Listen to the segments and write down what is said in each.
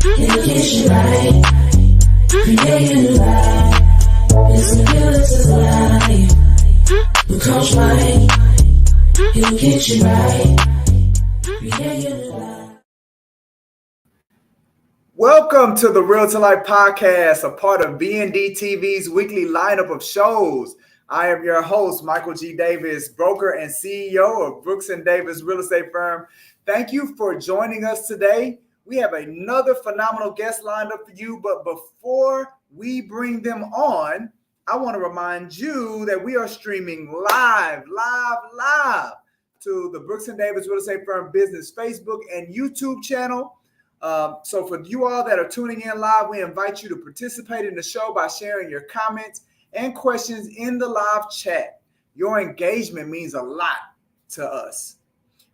He'll get you right. Create a new life. It's a beautiful life. With Coach Mike, he'll get you right. Create a new life. Welcome to the Realtor Life Podcast, a part of BND TV's weekly lineup of shows. I am your host, Michael G. Davis, broker and CEO of Brooks & Davis Real Estate Firm. Thank you for joining us today. We have another phenomenal guest lined up for you, but before we bring them on, I want to remind you that we are streaming live to the Brooks & Davis Real Estate Firm Business Facebook and YouTube channel. So for you all that are tuning in live, we invite you to participate in the show by sharing your comments and questions in the live chat. Your engagement means a lot to us.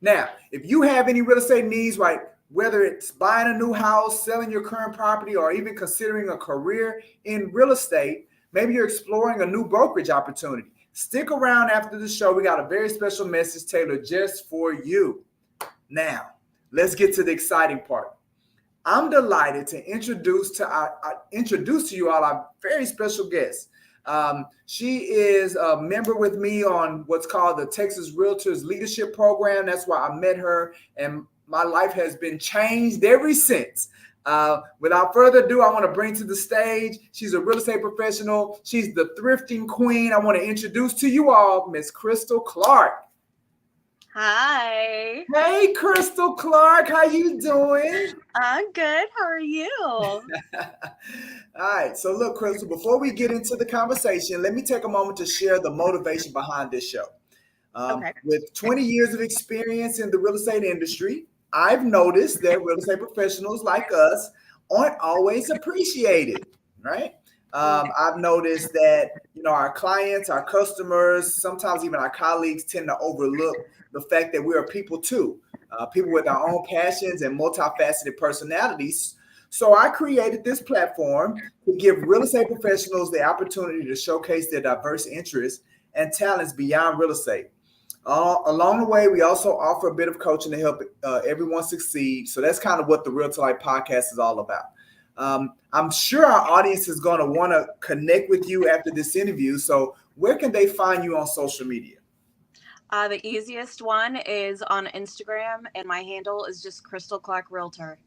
Now, if you have any real estate needs, right, whether it's buying a new house, selling your current property, or even considering a career in real estate, maybe you're exploring a new brokerage opportunity, stick around after the show. We got a very special message tailored just for you. Now, let's get to the exciting part. I'm delighted to introduce to you all our very special guest. She is a member with me on what's called the Texas Realtors Leadership Program. That's why I met her, and my life has been changed ever since. Without further ado, I want to bring to the stage, she's a real estate professional. She's the thrifting queen. I want to introduce to you all Miss Crystal Clark. Hi. Hey, Crystal Clark, how you doing? I'm good. How are you? All right. So look, Crystal, before we get into the conversation, let me take a moment to share the motivation behind this show. Okay. With 20 years of experience in the real estate industry, I've noticed that real estate professionals like us aren't always appreciated, right? I've noticed that, our clients, our customers, sometimes even our colleagues tend to overlook the fact that we are people too, people with our own passions and multifaceted personalities. So I created this platform to give real estate professionals the opportunity to showcase their diverse interests and talents beyond real estate. Along the way, we also offer a bit of coaching to help everyone succeed. So that's kind of what the Realtor Life Podcast is all about. I'm sure our audience is going to want to connect with you after this interview. So where can they find you on social media? The easiest one is on Instagram, and my handle is just Crystal Clark Realtor.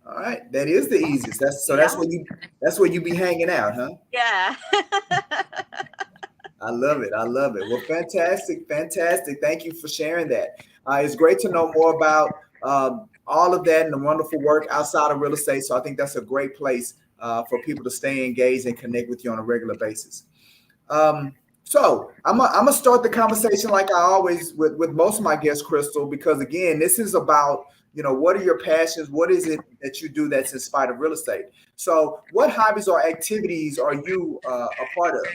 All right, that is the easiest. That's where you be hanging out, huh? Yeah. I love it. Well, fantastic. Thank you for sharing that. It's great to know more about all of that and the wonderful work outside of real estate. So I think that's a great place for people to stay engaged and connect with you on a regular basis. So I'm gonna start the conversation like I always with most of my guests, Crystal, because again, this is about, what are your passions? What is it that you do that's in spite of real estate? So what hobbies or activities are you a part of?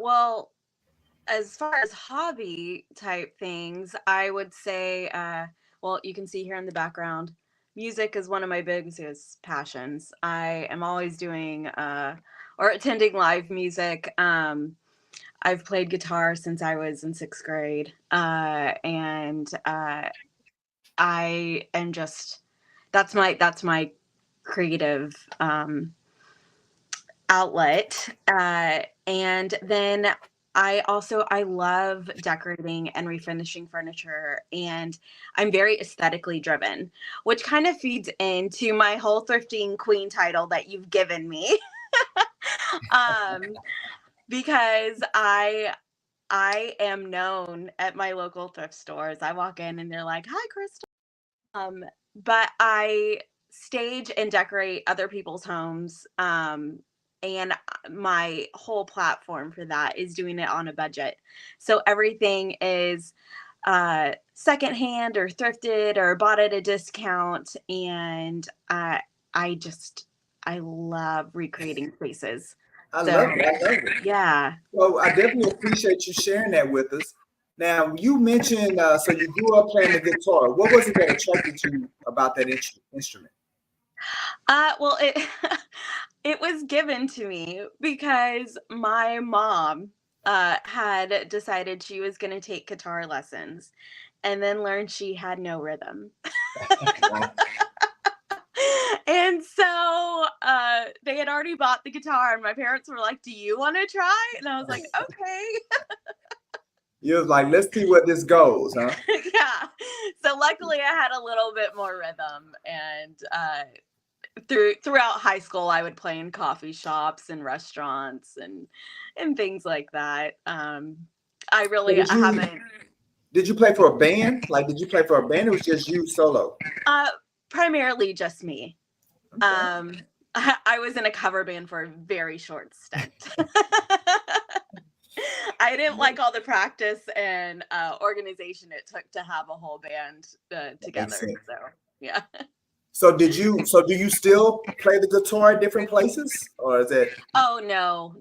Well, as far as hobby type things, I would say, well, you can see here in the background, music is one of my biggest passions. I am always doing or attending live music. I've played guitar since I was in 6th grade, and I am just that's my creative outlet. And then I love decorating and refinishing furniture, and I'm very aesthetically driven, which kind of feeds into my whole thrifting queen title that you've given me. Because I am known at my local thrift stores. I walk in and they're like, "Hi, Crystal." But I stage and decorate other people's homes. And my whole platform for that is doing it on a budget. So everything is secondhand or thrifted or bought at a discount. And I love recreating spaces. I love it. Yeah. Well, I definitely appreciate you sharing that with us. Now, you mentioned, so you grew up playing the guitar. What was it that attracted you about that instrument? Well, it was given to me because my mom had decided she was going to take guitar lessons and then learned she had no rhythm. so they had already bought the guitar, and my parents were like, "Do you want to try?" And I was like, "Okay." You was like, let's see where this goes, huh? Yeah. So luckily, I had a little bit more rhythm, and throughout high school, I would play in coffee shops and restaurants and things like that. I So really haven't. did you play for a band? Like, did you play for a band, or was just you solo? Primarily just me. Okay. I was in a cover band for a very short stint. I didn't like all the practice and organization it took to have a whole band together. So yeah. So do you still play the guitar at different places, or is it? Oh no.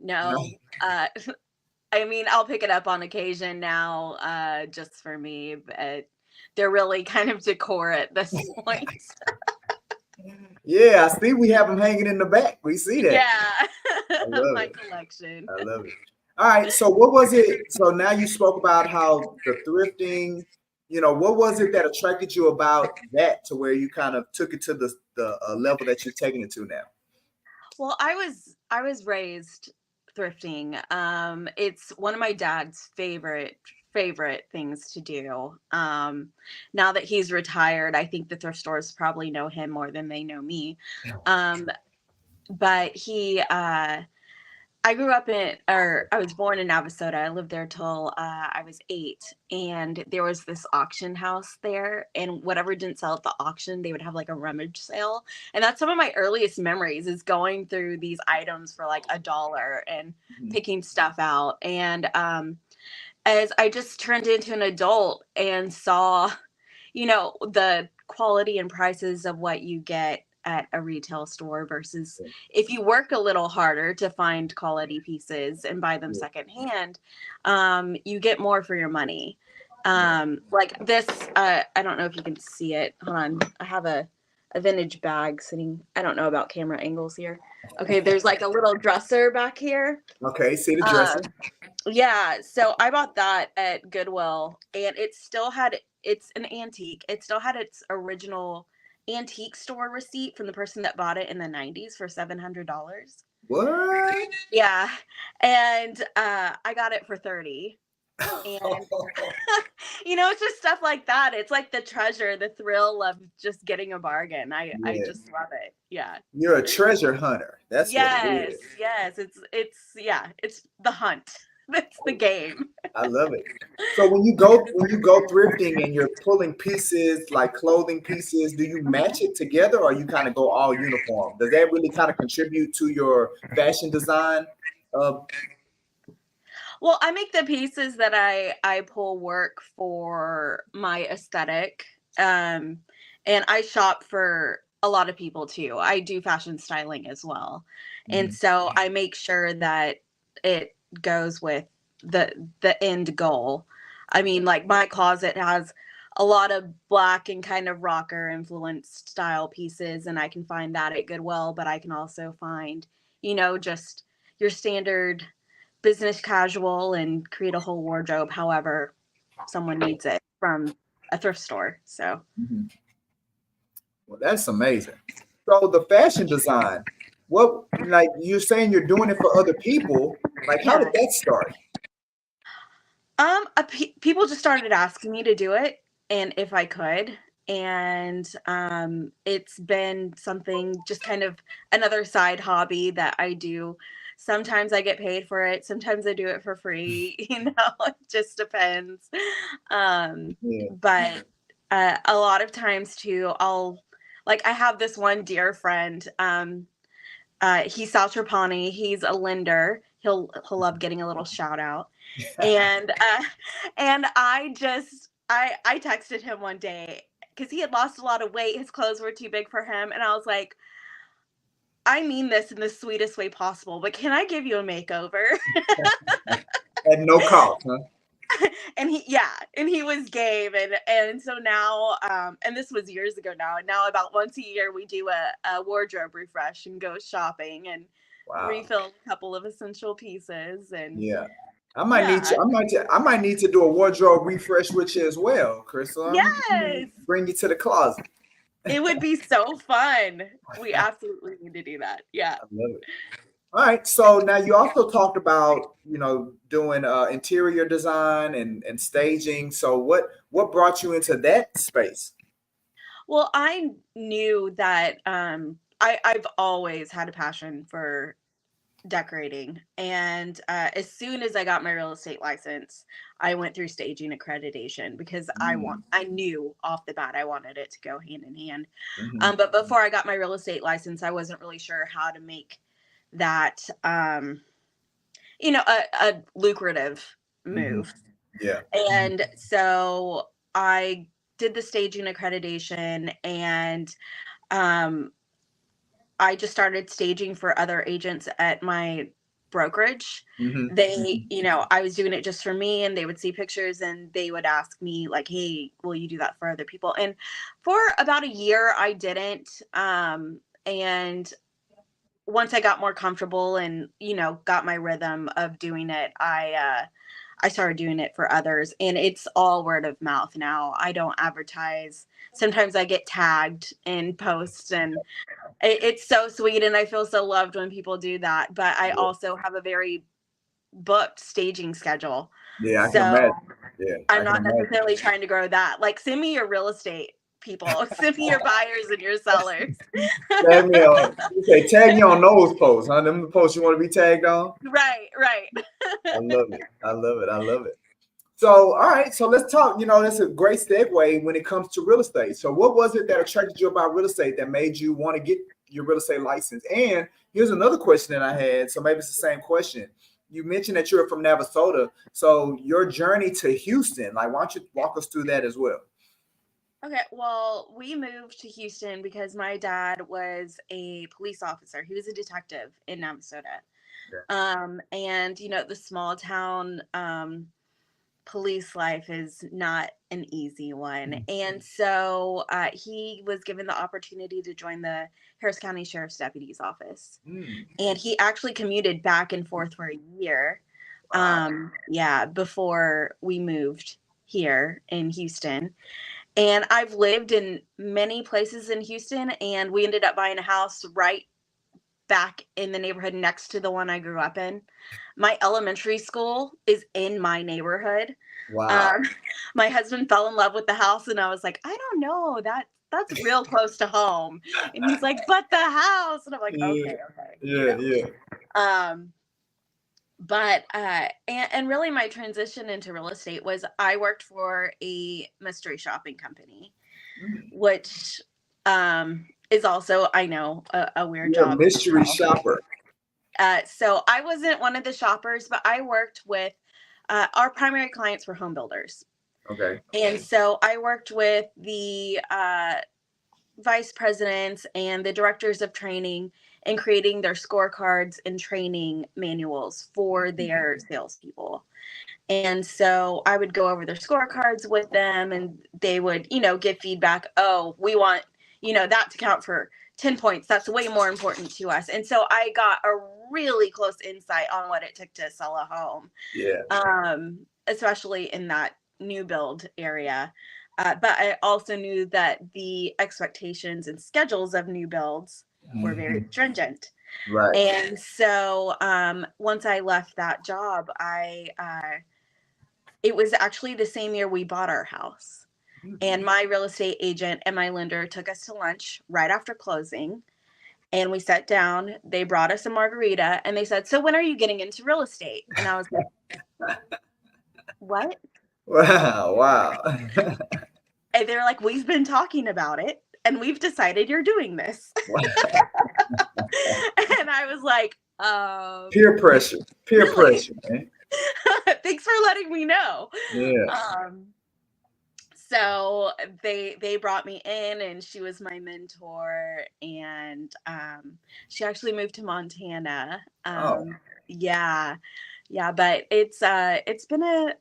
I mean, I'll pick it up on occasion now, just for me, but they're really kind of decor at this point. Yeah, I see. We have them hanging in the back. We see that. Yeah, I love my it. collection. I love it. All right. So what was it? So now you spoke about how the thrifting. What was it that attracted you about that to where you kind of took it to the level that you're taking it to now? Well, I was raised thrifting. It's one of my dad's favorite things to do. Now that he's retired, I think the thrift stores probably know him more than they know me. But I grew up I was born in Navasota. I lived there till I was 8. And there was this auction house there. And whatever didn't sell at the auction, they would have like a rummage sale. And that's some of my earliest memories, is going through these items for like $1 and picking stuff out. And as I just turned into an adult and saw, the quality and prices of what you get at a retail store versus if you work a little harder to find quality pieces and buy them secondhand, you get more for your money. Like this, I don't know if you can see it. Hold on. I have a vintage bag sitting. I don't know about camera angles here. Okay, there's like a little dresser back here. Okay, see the dresser. Yeah, so I bought that at Goodwill, and it's an antique. It still had its original antique store receipt from the person that bought it in the 90s for $700. What? Yeah. And I got it for 30. And it's just stuff like that. It's like the treasure, the thrill of just getting a bargain. I just love it. Yeah. You're a treasure hunter. That's what it is. Yes. It's the hunt. That's the game. I love it. So when you go thrifting and you're pulling pieces like clothing pieces, do you match it together, or you kind of go all uniform? Does that really kind of contribute to your fashion design? Well, I make the pieces that I pull work for my aesthetic. And I shop for a lot of people too. I do fashion styling as well. And so I make sure that it goes with the end goal. I mean, like my closet has a lot of black and kind of rocker influenced style pieces, and I can find that at Goodwill, but I can also find, just your standard business casual and create a whole wardrobe however someone needs it from a thrift store. So Well, that's amazing. So the fashion design, what, like you're saying you're doing it for other people, like how did that start? People just started asking me to do it and if I could. And it's been something, just kind of another side hobby that I do. Sometimes I get paid for it. Sometimes I do it for free. It just depends. But a lot of times too, I have this one dear friend. He's South Trapani. He's a lender. He'll love getting a little shout out. And I texted him one day because he had lost a lot of weight. His clothes were too big for him. And I was like, I mean this in the sweetest way possible, but can I give you a makeover? At no cost, huh? And he was game. And so now, and this was years ago now, and now about once a year we do a wardrobe refresh and go shopping and refill a couple of essential pieces. And I might need to do a wardrobe refresh with you as well, Crystal. Yes. Bring you to the closet. It would be so fun. We absolutely need to do that. Yeah. I love it. All right. So now you also talked about, doing interior design and staging. So what brought you into that space? Well, I knew that I've always had a passion for decorating. And as soon as I got my real estate license, I went through staging accreditation because Mm. I knew off the bat I wanted it to go hand in hand. Hmm. But before I got my real estate license, I wasn't really sure how to make that a lucrative Hmm. move. Yeah. And so I did the staging accreditation, and um I just started staging for other agents at my brokerage. Hmm. They, I was doing it just for me, and they would see pictures and they would ask me like, "Hey, will you do that for other people?" And for about a year I didn't. And once I got more comfortable and, got my rhythm of doing it, I started doing it for others, and it's all word of mouth now. I don't advertise. Sometimes I get tagged in posts, and it's so sweet, and I feel so loved when people do that. But I Yeah. also have a very booked staging schedule. Yeah, I can So imagine. Yeah, I I'm can not imagine. necessarily trying to grow that. Like, send me your real estate people, send me your buyers and your sellers. Tag me on. You say tag me on those posts, huh? Them the posts you want to be tagged on. Right, right. I love it. I love it. I love it. So, all right. So let's talk. That's a great segue when it comes to real estate. So, what was it that attracted you about real estate that made you want to get your real estate license? And here's another question that I had. So maybe it's the same question. You mentioned that you're from Navasota. So your journey to Houston, like, why don't you walk us through that as well? Okay, well, we moved to Houston because my dad was a police officer. He was a detective in Navasota. Okay. And the small town police life is not an easy one. And so he was given the opportunity to join the Harris County Sheriff's Deputy's Office. Mm. And he actually commuted back and forth for a year. Wow. Yeah, before we moved here in Houston. And I've lived in many places in Houston, and we ended up buying a house right back in the neighborhood next to the one I grew up in. My elementary school is in my neighborhood. Wow. Um, my husband fell in love with the house, and I was like, I don't know, that's real close to home. And he's like, but the house, and I'm like, Yeah. okay, Yeah. Yeah. Um, but and really my transition into real estate was I worked for a mystery shopping company, Mm. which is also, I know, a weird You're a job. mystery shopper. So I wasn't one of the shoppers, but I worked with our primary clients were home builders. Okay. And so I worked with the vice presidents and the directors of training and creating their scorecards and training manuals for their salespeople. And so I would go over their scorecards with them, and they would, give feedback. Oh, we want, that to count for 10 points. That's way more important to us. And so I got a really close insight on what it took to sell a home, Yeah. especially in that new build area. But I also knew that the expectations and schedules of new builds were very stringent. Right. And so once I left that job, it was actually the same year we bought our house. And my real estate agent and my lender took us to lunch right after closing. And we sat down. They brought us a margarita, and they said, "So when are you getting into real estate?" And I was like, "What?" Wow. Wow. And they were like, "We've been talking about it, and we've decided you're doing this." And I was like, Peer pressure. Peer really? pressure, man. Thanks for letting me know. Yeah. So they brought me in, and she was my mentor, and she actually moved to Montana. Oh, Yeah, but it's been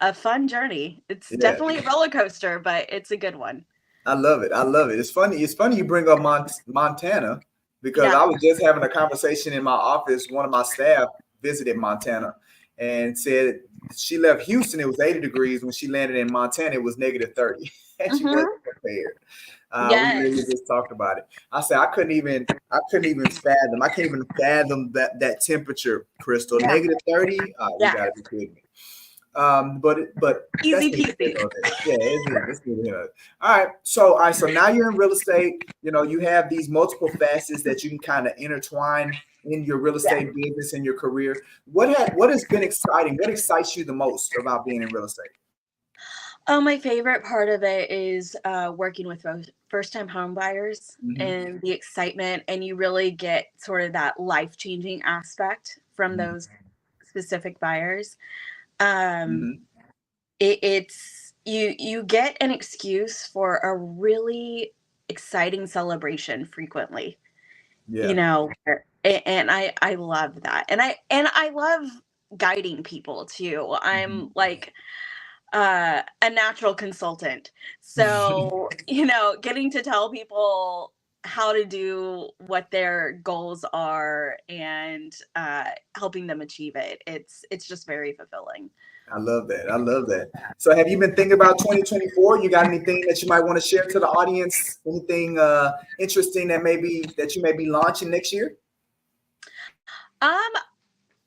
a fun journey. It's yeah. definitely a roller coaster, but it's a good one. I love it. I love it. It's funny. It's funny you bring up Montana because Yeah. I was just having a conversation in my office. One of my staff visited Montana and said she left Houston. It was 80 degrees. When she landed in Montana, it was -30. And she Hmm. wasn't prepared. We literally Yes. just talked about it. I said I couldn't even fathom. I can't even fathom that temperature, Crystal. Yeah. -30. You Yeah. gotta be kidding me. But that's Easy neither here peasy. nor there. Yeah, it's neither here nor there. All right. So now you're in real estate. You have these multiple facets that you can kind of intertwine in your real Yeah. estate business and your career. What has been exciting? What excites you the most about being in real estate? Oh, my favorite part of it is working with first-time home buyers Hmm. and the excitement, and you really get sort of that life-changing aspect from those specific buyers. Um, Hmm. it's you get an excuse for a really exciting celebration frequently. Yeah. And I love that, and I love guiding people too. I'm Mhm. like a natural consultant. So, getting to tell people how to do what their goals are and helping them achieve it. It's just very fulfilling. I love that. I love that. So have you been thinking about 2024? You got anything that you might want to share to the audience? Anything interesting that you may be launching next year? Um,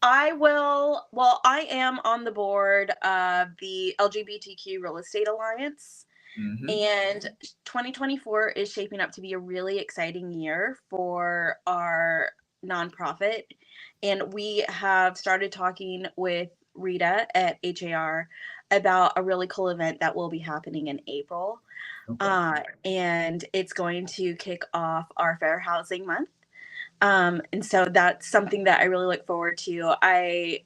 I am on the board of the LGBTQ Real Estate Alliance. Hmm. And 2024 is shaping up to be a really exciting year for our nonprofit. And we have started talking with Rita at HAR about a really cool event that will be happening in April. Okay. And it's going to kick off our Fair Housing Month. And so that's something that I really look forward to. I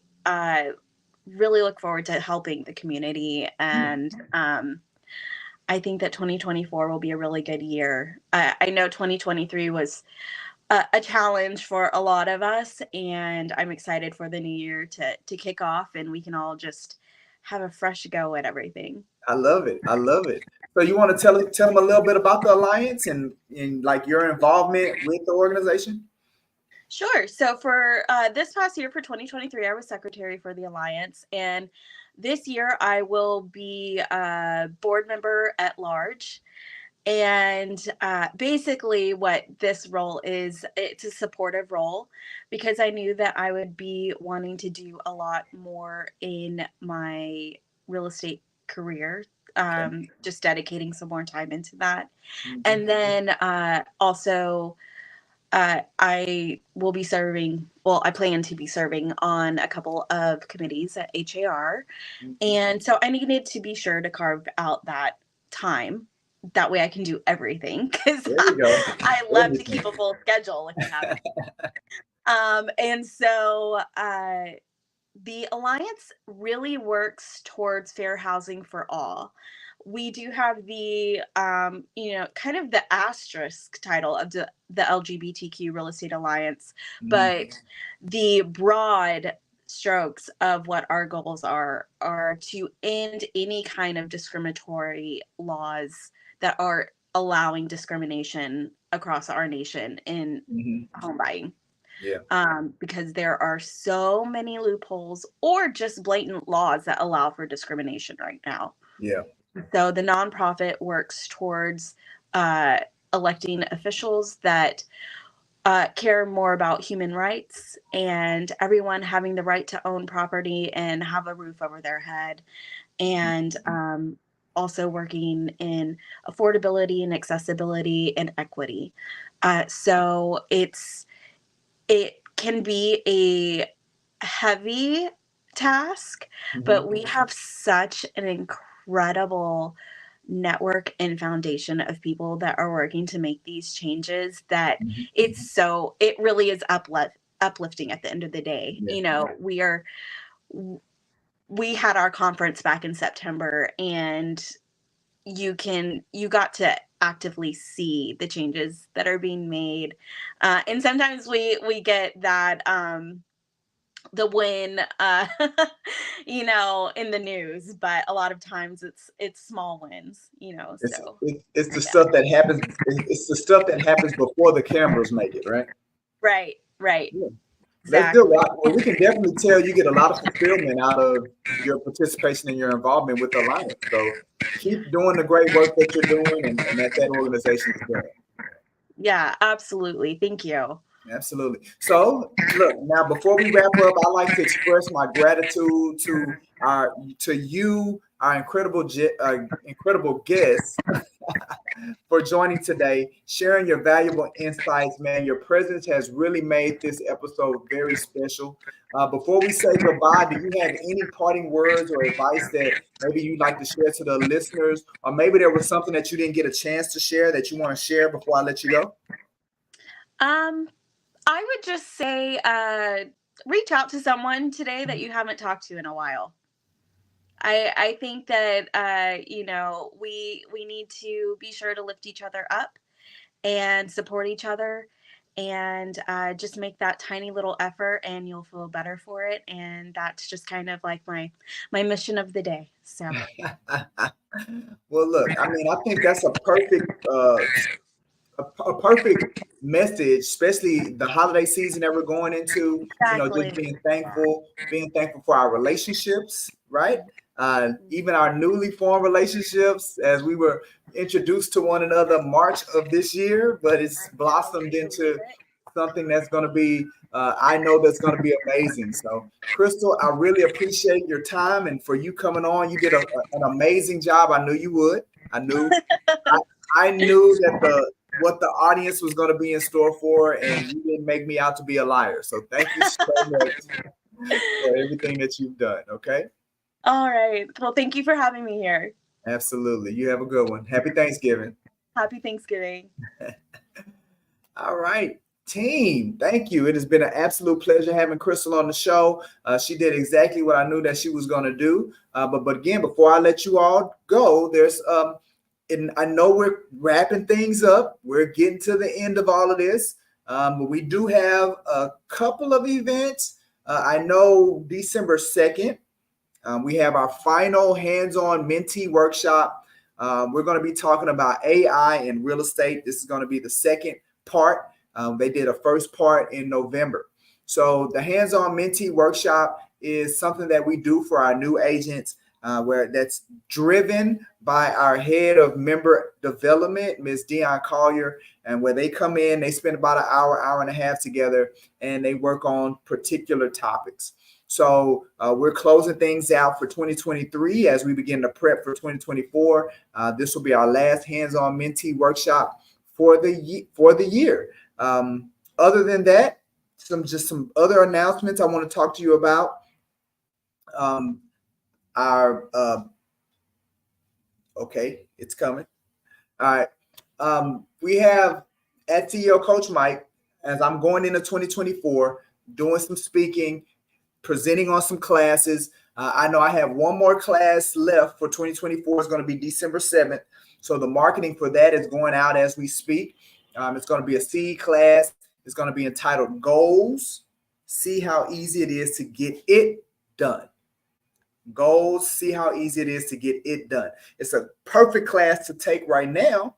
really look forward to helping the community, Yeah. and I think that 2024 will be a really good year. I know 2023 was a challenge for a lot of us, and I'm excited for the new year to kick off, and we can all just have a fresh go at everything. I love it. I love it. So you want to tell them a little bit about the alliance and like your involvement with the organization? Sure. So for this past year, for 2023, I was secretary for the Alliance. And this year, I will be a board member at large. And basically, what this role is, it's a supportive role because I knew that I would be wanting to do a lot more in my real estate career, Okay. just dedicating some more time into that. Hmm. And then also, I will be serving, well, I plan to be serving on a couple of committees at HAR. Hmm. And so I needed to be sure to carve out that time. That way I can do everything because There you go. I love to Everything. keep a full schedule, if you have it. And so the Alliance really works towards fair housing for all. We do have the, kind of the asterisk title of the LGBTQ Real Estate Alliance, Mhm. but the broad strokes of what our goals are to end any kind of discriminatory laws that are allowing discrimination across our nation in Mhm. home buying, Yeah. because there are so many loopholes or just blatant laws that allow for discrimination right now. Yeah. So the nonprofit works towards uh, electing officials that care more about human rights and everyone having the right to own property and have a roof over their head, and also working in affordability and accessibility and equity. So it can be a heavy task, Mhm. but we have such an incredible network and foundation of people that are working to make these changes that Mhm. it really is uplifting at the end of the day. Yeah. We had our conference back in September, and you got to actively see the changes that are being made, and sometimes we get that the win, in the news, but a lot of times it's small wins, It's so it's I the get stuff it. that happens. It's the stuff that happens before the cameras make it, right? Right, right, Yeah. Let's do it. Well, we can definitely tell you get a lot of fulfillment out of your participation and your involvement with the Alliance. So keep doing the great work that you're doing and that organization is doing. Yeah, absolutely. Thank you. Absolutely. So, look, now before we wrap up, I like to express my gratitude to you, our incredible guests, for joining today, sharing your valuable insights, man. Your presence has really made this episode very special. Before we say goodbye, do you have any parting words or advice that maybe you'd like to share to the listeners, or maybe there was something that you didn't get a chance to share that you want to share before I let you go? I would just say reach out to someone today that you haven't talked to in a while. I think that we need to be sure to lift each other up and support each other, and just make that tiny little effort, and you'll feel better for it. And that's just kind of like my mission of the day. So Well, look, I mean, I think that's a perfect message, especially the holiday season that we're going into. exactly. Just being thankful for our relationships, right? Even our newly formed relationships, as we were introduced to one another March of this year, but it's blossomed into something that's going to be, I know that's going to be amazing. So, Crystal, I really appreciate your time and for you coming on. You did an amazing job. I knew you would. I knew, I knew that what the audience was going to be in store for, and you didn't make me out to be a liar. So, thank you so much for everything that you've done. Okay. All right. Well, thank you for having me here. Absolutely. You have a good one. Happy Thanksgiving. Happy Thanksgiving. All right, team. Thank you. It has been an absolute pleasure having Crystal on the show. She did exactly what I knew that she was going to do. But again, before I let you all go, and I know we're wrapping things up. We're getting to the end of all of this. But we do have a couple of events. I know December 2nd, we have our final hands-on mentee workshop. We're going to be talking about AI and real estate. This is going to be the second part. They did a first part in November. So the hands-on mentee workshop is something that we do for our new agents, where that's driven by our head of member development, Ms. Dion Collier, and where they come in, they spend about an hour and a half together, and they work on particular topics. So we're closing things out for 2023 as we begin to prep for 2024. This will be our last hands-on mentee workshop for the year. Other than that, some other announcements I want to talk to you about. Okay, it's coming. All right. We have at CEO Coach Mike, as I'm going into 2024, doing some speaking, presenting on some classes. I know I have one more class left for 2024. It's going to be December 7th. So the marketing for that is going out as we speak. It's going to be a CE class. It's going to be entitled Goals. See how easy it is to get it done. Goals. See how easy it is to get it done. It's a perfect class to take right now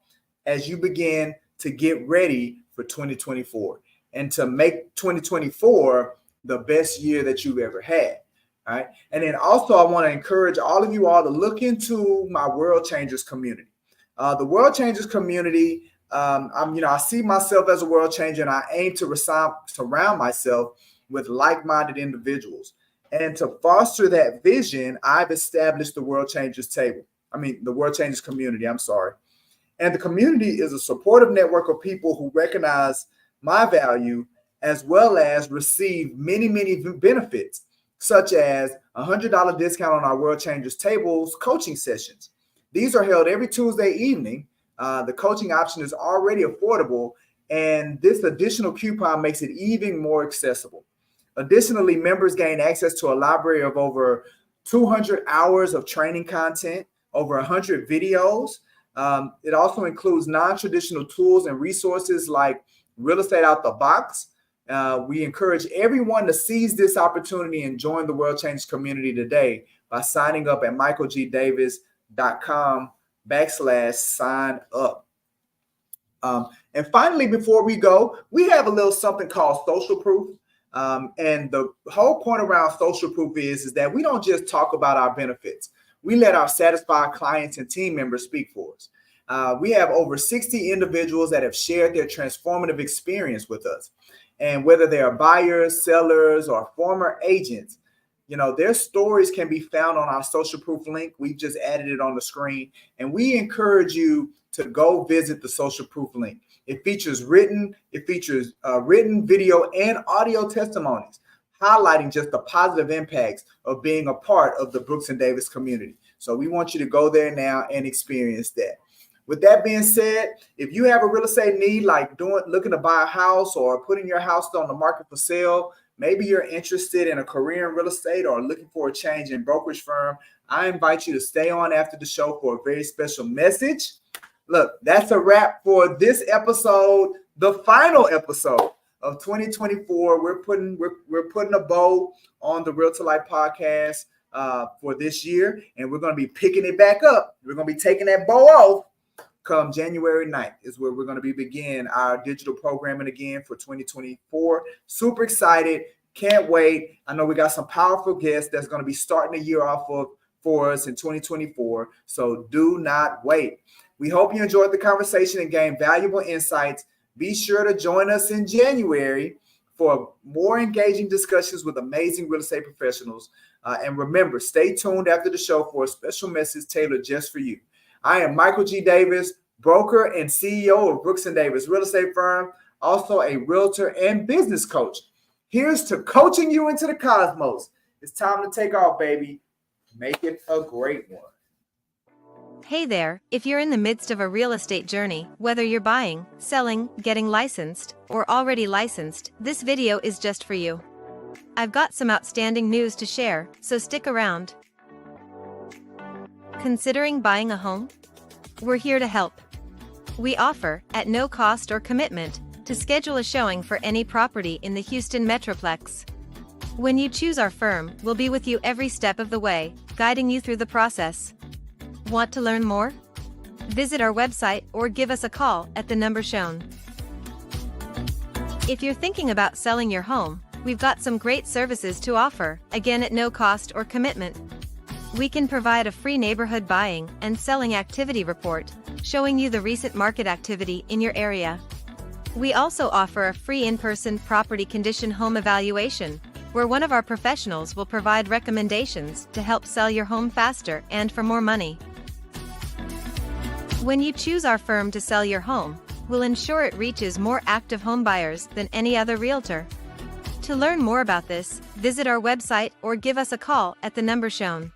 as you begin to get ready for 2024 and to make 2024 the best year that you've ever had. All right. And then also, I want to encourage all of you all to look into my World Changers community. The World Changers community, I see myself as a world changer, and I aim to surround myself with like-minded individuals. And to foster that vision, I've established the World Changers the World Changers community. I'm sorry. And the community is a supportive network of people who recognize my value, as well as receive many, many benefits, such as a $100 discount on our World Changers tables coaching sessions. These are held every Tuesday evening. The coaching option is already affordable, and this additional coupon makes it even more accessible. Additionally, members gain access to a library of over 200 hours of training content, over 100 videos. It also includes non-traditional tools and resources like Real Estate Out the Box. We encourage everyone to seize this opportunity and join the World Changers community today by signing up at michaelgdavis.com/sign up. And finally, before we go, we have a little something called social proof. And the whole point around social proof is that we don't just talk about our benefits. We let our satisfied clients and team members speak for us. We have over 60 individuals that have shared their transformative experience with us. And whether they are buyers, sellers, or former agents, their stories can be found on our social proof link. We've just added it on the screen. And we encourage you to go visit the social proof link. It features written, video, and audio testimonies, highlighting just the positive impacts of being a part of the Brooks and Davis community. So we want you to go there now and experience that. With that being said, if you have a real estate need like looking to buy a house or putting your house on the market for sale, maybe you're interested in a career in real estate or looking for a change in brokerage firm, I invite you to stay on after the show for a very special message. Look, that's a wrap for this episode, the final episode of 2024. We're putting a bow on the Realtor Life podcast for this year, and we're going to be picking it back up. We're going to be taking that bow off come January 9th is where we're going to be beginning our digital programming again for 2024. Super excited. Can't wait. I know we got some powerful guests that's going to be starting the year off for us in 2024. So do not wait. We hope you enjoyed the conversation and gained valuable insights. Be sure to join us in January for more engaging discussions with amazing real estate professionals. And remember, stay tuned after the show for a special message tailored just for you. I am Michael G. Davis, broker and CEO of Brooks and Davis Real Estate Firm, also a realtor and business coach. Here's to coaching you into the cosmos. It's time to take off, baby. Make it a great one. Hey there, if you're in the midst of a real estate journey, whether you're buying, selling, getting licensed, or already licensed, this video is just for you. I've got some outstanding news to share, so stick around. Considering buying a home? We're here to help. We offer, at no cost or commitment, to schedule a showing for any property in the Houston Metroplex. When you choose our firm, we'll be with you every step of the way, guiding you through the process. Want to learn more? Visit our website or give us a call at the number shown. If you're thinking about selling your home, we've got some great services to offer, again at no cost or commitment. We can provide a free neighborhood buying and selling activity report, showing you the recent market activity in your area. We also offer a free in-person property condition home evaluation, where one of our professionals will provide recommendations to help sell your home faster and for more money. When you choose our firm to sell your home, we'll ensure it reaches more active home buyers than any other realtor. To learn more about this, visit our website or give us a call at the number shown.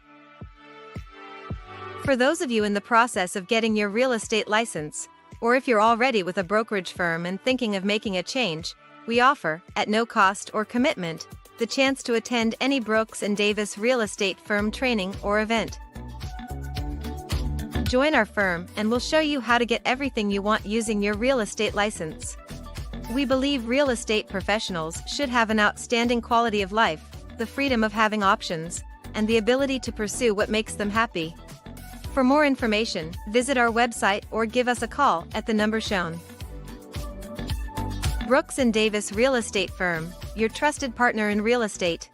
For those of you in the process of getting your real estate license, or if you're already with a brokerage firm and thinking of making a change, we offer, at no cost or commitment, the chance to attend any Brooks and Davis real estate firm training or event. Join our firm and we'll show you how to get everything you want using your real estate license. We believe real estate professionals should have an outstanding quality of life, the freedom of having options, and the ability to pursue what makes them happy. For more information, visit our website or give us a call at the number shown. Brooks and Davis Real Estate Firm, your trusted partner in real estate.